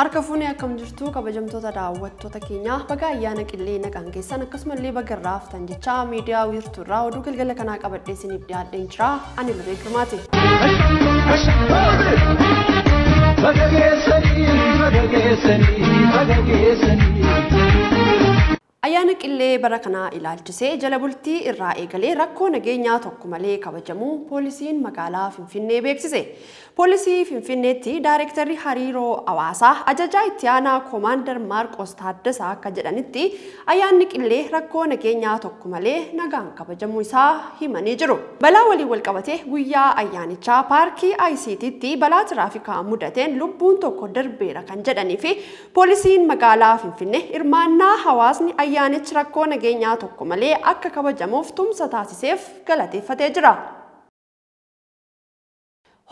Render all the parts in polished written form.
Harka fuunee akkam jirtu kabajamtoota daawwattoota keenya baga ayyaana qillee naqan keessan akkasumallee baga raaftan jecha miidiyaa wiirtuurraa oduu galgala kanaa qabadhee isiniif dhiyaadheen jira ani Lubee Girmaati. Ayyaana qillee bara kanaa ilaalchisee jala bultii irraa eegalee rakkoo nageenyaa tokko malee kabajamu poolisiin magaalaa Finfinnee beeksise. Poolisii Finfinneetti Daayirektarri Hariiroo Hawaasaa ajajaa itti aanaa Koomaandar Maarqos Taaddasaa akka jedhanitti ayyaanni qillee rakkoo nageenyaa tokko malee nagaan kabajamuu isaa himanii jiru. Balaa waliin wal qabatee guyyaa ayyaanichaa paarkii ICT'tti balaa tiraafikaa mudateen lubbuun tokko darbeera kan jedhanii fi poolisiin magaalaa Finfinnee hirmaannaa hawaasni ayyaanichi rakkoo nageenyaa tokko malee akka kabajamuuf tumsa taasiseef galateeffatee jira.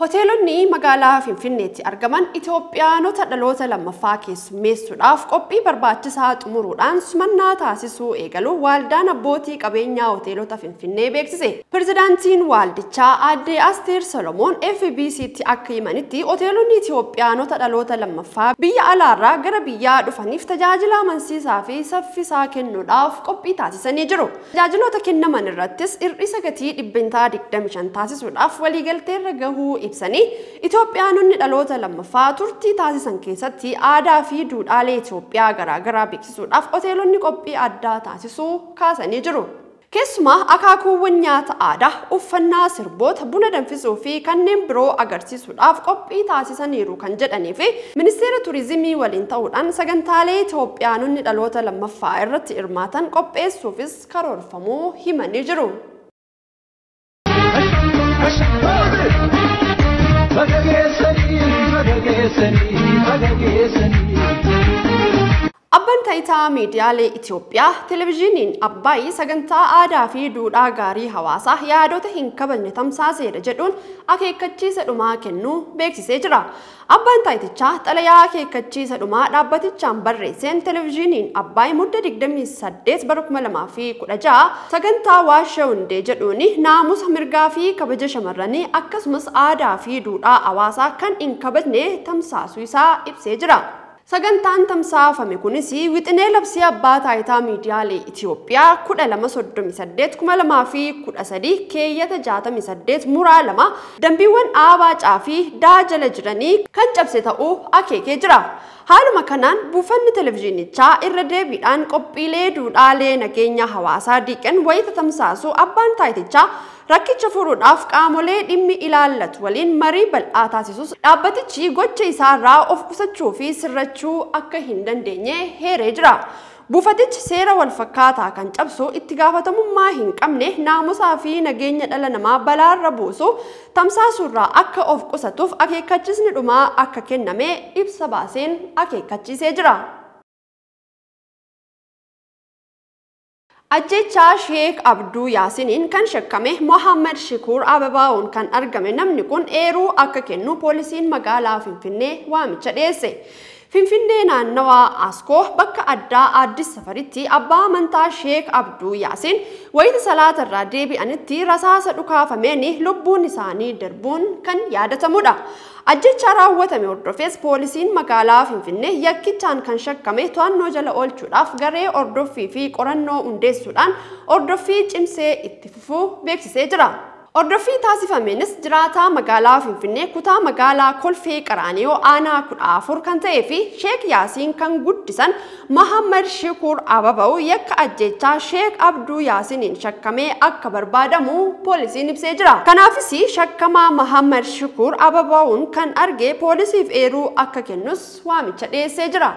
Hoteelonni magaalaa Finfinneetti argaman Itoophiyaanota dhaloota lammaffaa keessummeessuudhaaf qophii barbaachisaa xumuruudhaan simannaa taasisuu eegalu waaldaan abbootii qabeenyaa hoteelota Finfinnee beeksise. Pirezidaantiin waaldichaa Aadde Asteer Solomoon FBC'tti akka himanitti hoteelonni Itoophiyaanota dhaloota lammaffaa biyya alaarraa gara biyyaa dhufaniif tajaajila amansiisaa fi saffisaa kennuudhaaf qophii taasisanii jiru. Tajaajiloota kennaman irrattis hir'isa gatii 25% taasisuudhaaf waliigalteerra gahuu ibsanii Itoophiyaanonni dhaloota lammaffaa turtii taasisan keessatti aadaa fi duudhaalee Itoophiyaa garaagaraa beeksisuudhaaf hoteelonni qophii addaa taasisuu kaasanii jiru. Keessumaa akaakuuwwan nyaata aadaa, uffannaa, sirboota, buna danfisuu fi kanneen biroo agarsiisuudhaaf qophii taasisaniiru kan jedhanii fi Ministeera Turizimii waliin ta'uudhaan sagantaalee Itoophiyaanonni dhaloota lammaffaa irratti hirmaatan qopheessuufis karoorfamuu himanii jiru. Abban taayitaa miidiyaalee Itoophiyaa televezyiiniin Abbaay sagantaa aadaa fi duudhaa gaarii hawaasaa yaadota hin kabajne tamsaaseera jedhuun akeekkachiisa dhumaa kennuu beeksisee jira. Abban taayitichaa xalayaa akeekkachiisa dhumaa dhaabbatichaan barreesseen televezyiiniin Abbaay mudda 28 bara 2016 sagantaa waashee hundee jedhuun naamusa mirgaa fi kabaja shamarranii akkasumas aadaa fi duudhaa hawaasaa kan hin kabajne tamsaasuu isaa ibsee jira. Sagantaan tamsaafame kunis wixinee labsii abbaa taayitaa miidiyaalee Itoophiyaa 1238/2013 keeyyata 68 muraa 2 dambiiwwan aabaa fi daajala jiranii kan cabse ta'uu akeekee jira. Haaluma kanaan buufanni televezyiinichaa irra deebiidhaan qophiilee duudhaalee nageenya hawaasaa diiqan wayita tamsaasu abbaan taayitichaa rakkicha furuudhaaf qaamolee dhimmi ilaallatu waliin marii bal'aa taasisus dhaabbatichi gocha isaarraa of qusachuu fi sirrachuu akka hin dandeenye heeree jira. Buufatichi seera wal fakkaataa kan cabsu itti gaafatamummaa hin qabne naamusaa fi nageenya dhala namaa balaarra buusu tamsaasuurraa akka of qusatuuf akeekkachisni dhumaa akka kenname ibsa baaseen akeekkachiisee jira. Ajjechaa Sheek Abduu Yaasiniin kan shakkame Mohammad Shikuur Ababaa'uun kan argame namni kun eeruu akka kennu poolisiin magaalaa Finfinnee waamicha dhiyeesse. Finfinnee naannawaa Askoo bakka addaa Addis Safaritti abbaa amantaa Sheek Abduu Yaasiin wayita salaatarraa deebi'anitti rasaasa dhukaafameen lubbuun isaanii darbuun kan yaadatamudha. Ajjecha raawwatame hordofees poolisiin magaalaa Finfinnee yakkichaan kan shakkame to'annoo jala oolchuudhaaf garee hordoffii fi qorannoo hundeessuudhaan hordoffii cimsee itti fufuu beeksisee jira. Hordoffii taasifameenis jiraataa magaalaa Finfinnee kutaa magaalaa Kolfee Qaraaniyoo aanaa 14 kan ta'ee fi Sheek Yaasiin kan guddisan Mohammad Shikuur Ababaa'uu yakka ajjechaa Sheek Abduu Yaasiniin shakkamee akka barbaadamu poolisiin ibsee jira. Kanaafis shakkamaa Mohammad Shikuur Ababaa'uun kan arge poolisiif eeruu akka kennus waamicha dhiyeessee jira.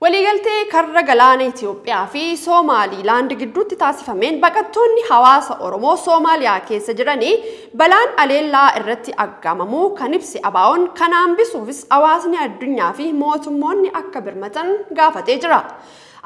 Waliigaltee karra galaana Itoophiyaa fi Somaaliilaand gidduutti taasifameen baqattoonni hawaasa Oromoo Soomaaliyaa keessa jiranii balaan aleellaa irratti aggaamamuu kan ibse ABO'n kana hambisuufis hawaasni addunyaa fi mootummoonni akka birmatan gaafatee jira.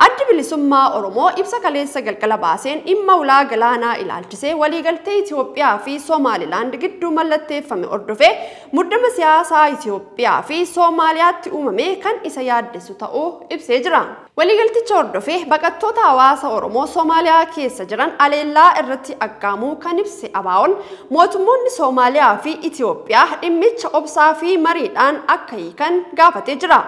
Addi bilisummaa Oromoo ibsa kaleessa galgala baaseen dhimma ulaa galaanaa ilaalchisee waliigaltee Itoophiyaa fi Somaaliilaand gidduu mallatteeffame hordofee muddama siyaasaa Itoophiyaa fi Soomaaliyaatti uumame kan isa yaaddessu ta'uu ibsee jira. waliigalticha hordofee baqattoota hawaasa Oromoo Soomaaliyaa keessa jiran aleellaa irratti aggaamuu kan ibse ABO'n mootummoonni Soomaaliyaa fi Itoophiyaa dhimmicha obsaa fi mariidhaan akka hiikan gaafatee jira.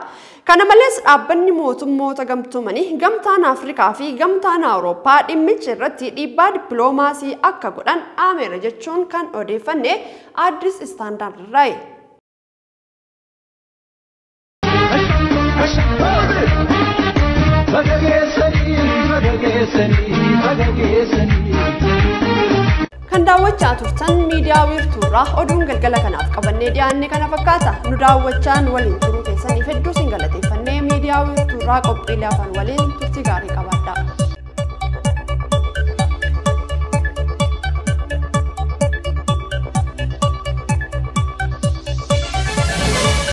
Kana malees dhaabbanni mootummoota gamtoomanii gamtaan Afrikaa fi gamtaan Awurooppaa dhimmicha irratti dhiibbaa dippiloomaasii akka godhan aameera jechuun kan odeeffanne Addis Standard irraayi. Kan daawwachaa turtan miidiyaa wiirtuurraa oduun galgala kanaaf qabannee dhiyaanne kana fakkaata. Nu daawwachaan waliin turuu keessaniif hedduu sin galateeffannee miidiyaa wiirtuurraa qophiilee afaan waliin turtii gaarii qabaadhaa.